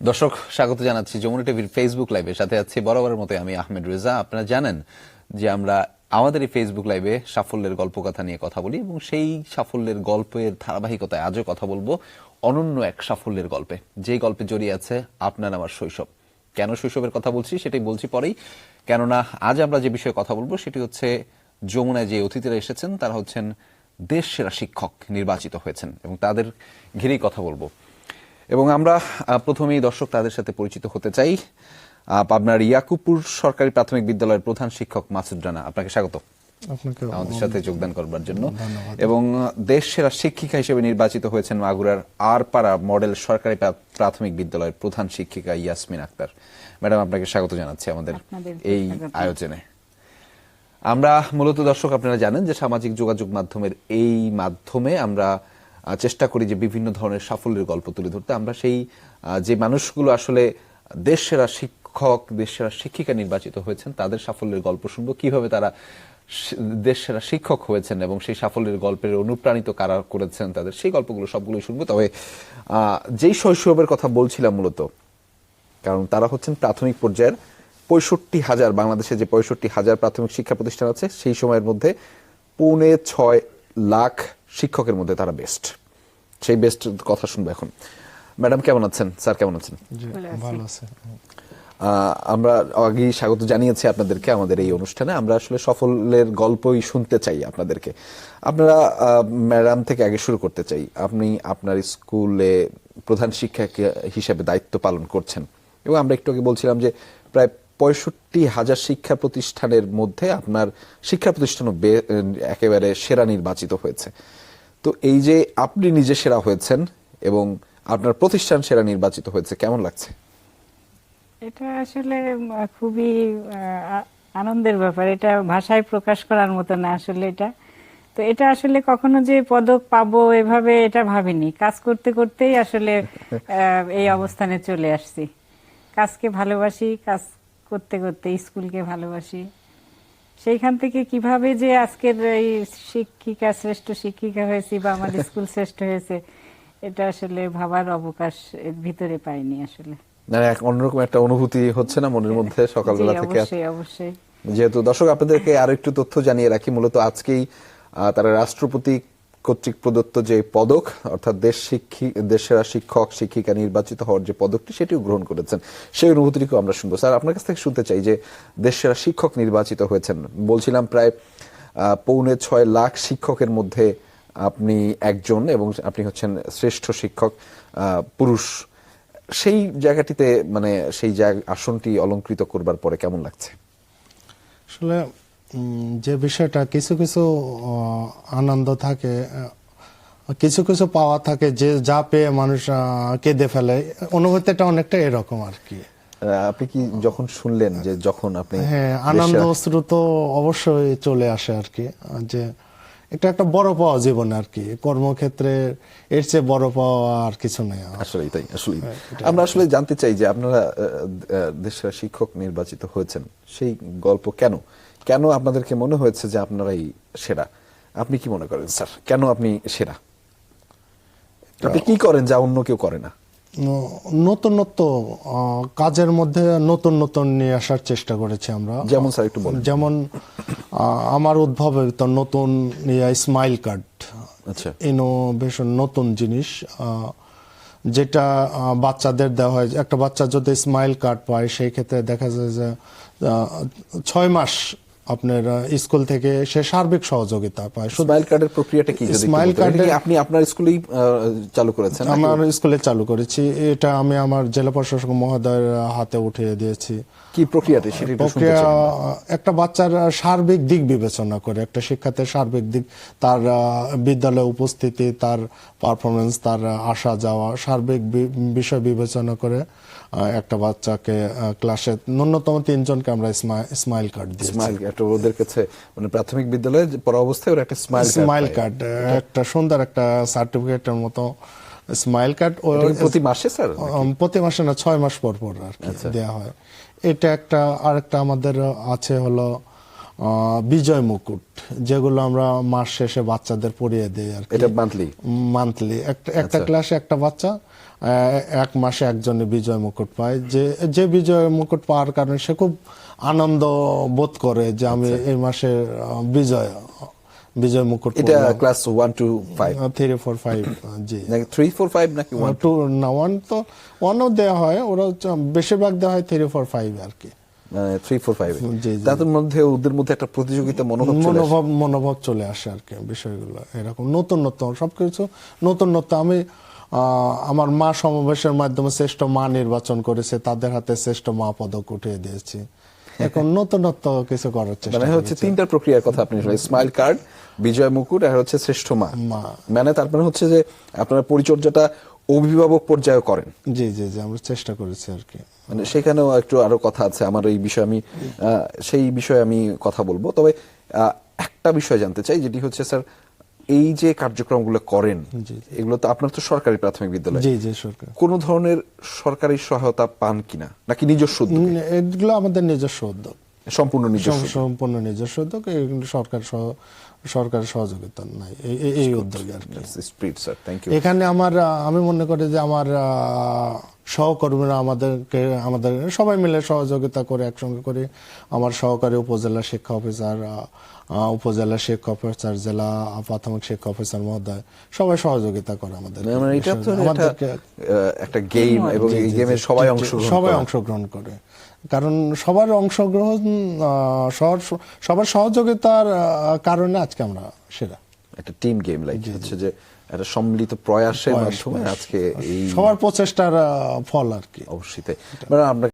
দর্শক স্বাগত জানাচ্ছি যমুনা টিভির ফেসবুক লাইভে। সাথে আছি বরাবরের মতো আমি আহমেদ রেজা। আপনারা জানেন যে আমরা আমাদের এই ফেসবুক লাইভে সাফল্যের গল্পকথা নিয়ে কথা বলি এবং সেই সাফল্যের গল্পের ধারাবাহিকতায় আজও কথা বলবো অনন্য এক সাফল্যের গল্পে, যে গল্পে জড়িয়ে আছে আপনার আমার শৈশব। কেন শৈশবের কথা বলছি সেটাই বলছি পরেই, কেননা আজ আমরা যে বিষয়ে কথা বলবো সেটি হচ্ছে যমুনায় যে অতিথিরা এসেছেন তারা হচ্ছেন দেশ সেরা শিক্ষক নির্বাচিত হয়েছেন এবং তাদের ঘিরেই কথা বলবো। এবং আমরা প্রথমেই দর্শক তাদের সাথে পরিচিত হতে চাই। পাবনার ইয়াকুবপুর সরকারি প্রাথমিক বিদ্যালয়ের প্রধান শিক্ষক মাসুদ রানা, আপনাকে স্বাগত আমাদের সাথে যোগদান করবার জন্য। এবং দেশ সেরা শিক্ষিকা হিসেবে নির্বাচিত হয়েছেন মাগুরার আরপাড়া মডেল সরকারি প্রাথমিক বিদ্যালয়ের প্রধান শিক্ষিকা ইয়াসমিন আক্তার। ম্যাডাম, আপনাকে স্বাগত জানাচ্ছি আমাদের এই আয়োজনে। আমরা মূলত দর্শক আপনারা জানেন যে সামাজিক যোগাযোগ মাধ্যমের এই মাধ্যমে আমরা চেষ্টা করি যে বিভিন্ন ধরনের সাফল্যের গল্প তুলে ধরতে। আমরা সেই যে মানুষগুলো আসলে দেশ সেরা শিক্ষক, দেশ সেরা শিক্ষিকা নির্বাচিত হয়েছেন তাদের সাফল্যের গল্প শুনবো, কিভাবে তারা দেশ সেরা শিক্ষক হয়েছেন এবং সেই সাফল্যের গল্পের অনুপ্রাণিত কারা করেছেন তাদের সেই গল্পগুলো সবগুলোই শুনবো। তবে যেই শৈশবের কথা বলছিলাম মূলত, কারণ তারা হচ্ছেন প্রাথমিক পর্যায়ের 65,000, বাংলাদেশে যে 65,000 প্রাথমিক শিক্ষা প্রতিষ্ঠান আছে সেই সময়ের মধ্যে 6.25 লাখ শিক্ষকের মধ্যে তারা বেস্ট। সেই বেস্ট কথা শুনবো এখন। ম্যাডাম কেমন আছেন? স্যার কেমন আছেন? ভালো আছে। আমরা আগেই স্বাগত জানিয়েছি আপনাদেরকে আমাদের এই অনুষ্ঠানে। আমরা আসলে সফলের গল্পই শুনতে চাই আপনাদেরকে। আপনারা ম্যাডাম থেকে আগে শুরু করতে চাই। আপনি আপনার স্কুলে প্রধান শিক্ষক হিসেবে দায়িত্ব পালন করছেন এবং আমরা একটু আগে বলছিলাম যে প্রায় 65,000 শিক্ষা প্রতিষ্ঠানের মধ্যে আপনার শিক্ষা প্রতিষ্ঠানও একেবারে সেরা নির্বাচিত হয়েছে। তো এই যে আপনি নিজে সেরা হয়েছেন এবং আপনার প্রতিষ্ঠান সেরা নির্বাচিত হয়েছে, কেমন লাগছে? এটা আসলে খুবই আনন্দের ব্যাপার। এটা ভাষায় প্রকাশ করার মতো না আসলে। এটা আসলে কখনো যে পদক পাবো এভাবে এটা ভাবিনি। কাজ করতে করতেই আসলে এই অবস্থানে চলে আসছি। কাজকে ভালোবাসি, কাজ করতে করতে স্কুলকে ভালোবাসি। সেইখান থেকে কিভাবে যে আজকের এই শিক্ষিকা, শ্রেষ্ঠ শিক্ষিকা হয়েছি বা আমাদের স্কুল শ্রেষ্ঠ হয়েছে, এটা আসলে ভাবার অবকাশ এর ভিতরে পাইনি আসলে। না, অন্যরকম একটা অনুভূতি হচ্ছে না মনের মধ্যে সকালবেলা থেকে? অবশ্যই। যেহেতু দর্শক আপনাদেরকে আরো একটু তথ্য জানিয়ে রাখি, মূলত আজকেই তারা রাষ্ট্রপতি কর্তৃক প্রদত্ত যে পদক, অর্থাৎ দেশ সেরা শিক্ষক শিক্ষিকা নির্বাচিত হওয়ার যে পদকটি, সেটিও গ্রহণ করেছেন। সেই অনুভূতিটিকে আমরা শুনবো। স্যার, আপনার কাছ থেকে শুনতে চাই যে দেশ সেরা শিক্ষক নির্বাচিত হয়েছেন, বলছিলাম প্রায় 6.25 লাখ শিক্ষকের মধ্যে আপনি একজন এবং আপনি হচ্ছেন শ্রেষ্ঠ শিক্ষক পুরুষ। সেই জায়গাটিতে মানে সেই আসনটি অলংকৃত করবার পরে কেমন লাগছে? আসলে যে বিষয়টা, কিছু কিছু আনন্দ থাকে, কিছু কিছু পাওয়া থাকে, যে যা পেয়ে মানুষ কেঁদে ফেলে, অনুভূতিটা অনেকটা এরকম আর কি। আপনি কি যখন শুনলেন যে যখন আপনি? হ্যাঁ, আনন্দ অশ্রু তো অবশ্যই চলে আসে আর কি। যে এটা একটা বড় পাওয়া জীবনে আর কি, কর্মক্ষেত্রে এর চেয়ে বড় পাওয়া আর কিছু নেই। আসলেই তাই। আসলেই আমরা আসলে জানতে চাই যে আপনারা দেশের শিক্ষক নির্বাচিত হয়েছেন, সেই গল্প কেন কেন আপনাদেরকে মনে হয়েছে যে আপনারাই সেরা? আপনি কি মনে করেন স্যার, কেন আপনি সেরা? আপনি কি করেন যা অন্য কেউ করে না? নতুনত্ব কাজের মধ্যে নতুন নিয়ে আসার চেষ্টা করেছি আমরা। যেমন স্যার একটু বলুন। যেমন আমার উদ্ভাবিত নতুন স্মাইল কার্ড, আচ্ছা, ইনোভেশন, নতুন জিনিস যেটা বাচ্চাদের দেওয়া হয়। একটা বাচ্চা যদি স্মাইল কার্ড পায়, সেই ক্ষেত্রে দেখা যায় যে 6 মাস আপনার স্কুল থেকে সে সার্বিক সহযোগিতা পায়। স্মাইল কার্ডের প্রক্রিয়াটা কি? স্মাইল কার্ডে আপনি আপনার স্কুলেই চালু করেছেন? আমার স্কুলে চালু করেছি। এটা আমি আমার জেলা প্রশাসক মহোদয়ের হাতে উঠিয়ে দিয়েছি। কি প্রক্রিয়াটা সেটা একটু শুনতে চাই। একটা বাচ্চার সার্বিক দিক বিবেচনা করে, একটা শিক্ষার্থীর সার্বিক দিক, তার বিদ্যালয়ে উপস্থিতি, তার পারফরমেন্স, তার আসা যাওয়া, সার্বিক বিষয় বিবেচনা করে একটা বাচ্চাকে ক্লাসে ন্যূনতম 3 জনকে আমরা স্মাইল কার্ড দিই। স্মাইল কার্ড ওদের কাছে, মানে প্রাথমিক বিদ্যালয়ে পড়া অবস্থায় ওরা একটা স্মাইল কার্ড, একটা সুন্দর একটা সার্টিফিকেটের মতো স্মাইল কার্ড প্রতি মাসে স্যার? প্রতি মাসে না, 6 মাস পর পর আর কি দেওয়া হয়। এটা একটা। আরেকটা আমাদের আছে হলো বিজয় মুকুট, যেগুলো আমরা মাস শেষে বাচ্চাদের পরিয়ে দেই আর কি। এটা মান্থলি? একটা ক্লাসে একটা বাচ্চা এক মাসে একজনে বিজয় মুকুট পায়, যে বিজয় মুকুট পাওয়ার কারণে সে খুব আনন্দ বোধ করে যে আমি এই মাসে বিজয় মুকুট এটা ক্লাস 1 to 5 3, 4, 5 জি নাকি 3, 4, 5 নাকি 1? টু না, ওয়ান তো ওয়ানও দেওয়া হয়, ওরা বেশিরভাগ দেওয়া হয় 3, 4, 5 আর কি। 3, 4, 5 জি, জি। তাদের মধ্যে ওদের মধ্যে একটা প্রতিযোগিতা মনোভাব চলে আসে আর কি, বিষয়গুলো এরকম নতুন সবকিছু নতুন। আমি আমার মা সমাবেশের মাধ্যমে শ্রেষ্ঠ মা নির্বাচন করেছে, তাদের হাতে শ্রেষ্ঠ মা পদক উঠিয়ে দিয়েছি। এখন নতুনত্ব কিছু করার চেষ্টা মানে হচ্ছে তিনটা প্রক্রিয়ার কথা আপনি স্মাইল কার্ড, বিজয় মুকুট আর হচ্ছে শ্রেষ্ঠ মা। মানে তার মানে হচ্ছে যে আপনারা পরিচর্যাটা অভিভাবক পর্যায়ে করেন। জি জি জি, আমরা চেষ্টা করেছি আর কি। মানে সেখানেও একটু আরো কথা আছে আমার এই বিষয়ে, আমি সেই বিষয়ে আমি কথা বলবো। তবে একটা বিষয় জানতে চাই, যেটি হচ্ছে স্যার এই যে কার্যক্রমগুলো করেন এগুলো তো আপনার তো সরকারি প্রাথমিক বিদ্যালয়, জি জি, সরকার কোন ধরনের সরকারি সহায়তা পান কিনা নাকি নিজস্ব উদ্যোগ? এগুলো আমাদের নিজস্ব উদ্যোগ, সম্পূর্ণ নিজস্ব? সম্পূর্ণ নিজস্ব উদ্যোগ, এগুলো সরকারের সহযোগিতা নাই এই উদ্যোগে আর কি। এখানে আমি মনে করি যে আমার সহকর্মীরা আমাদের সবাই মিলে সহযোগিতা করে একসঙ্গে করে। আমার সহকারী উপজেলা শিক্ষা অফিসার, জেলা প্রাথমিক শিক্ষা অফিসার মহোদয় সবাই সহযোগিতা করে আমাদের। এটা তো একটা গেম এবং এই গেমে সবাই অংশগ্রহণ করে, কারণ সবার অংশগ্রহণ, সবার সহযোগিতার কারণে আজকে আমরা সেরা একটা টিম গেম লাইক হচ্ছে যে একটা সম্মিলিত প্রয়াসের মাধ্যমে আজকে এই সবার প্রচেষ্টার ফল আর কি। অবশ্যই তাই। মানে আমরা